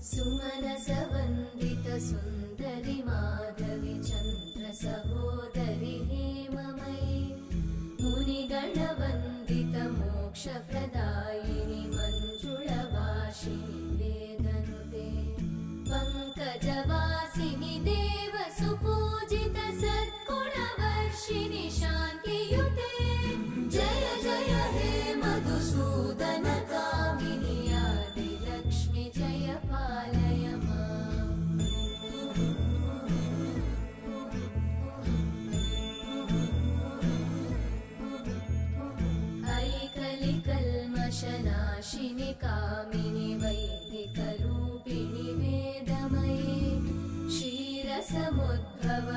सुमनसवन्दित सुन्दरि माधवि चन्द्र सहोदरि हेममयि मुनिगणवन्दित मोक्षप्रदायिनि मञ्जुळभाषिणि वेदनुते पङ्कजवासिनि देवसुपूजित सद्गुणवर्षिणि शान्तियुते जय जय हे मधुसूदन कामिनि आदिलक्ष्मि जय पालय माम्। ऐकलिकल्मषनाशिनि कामिनि वैदिकरूपिणि वेदमये क्षीरसमुद्भव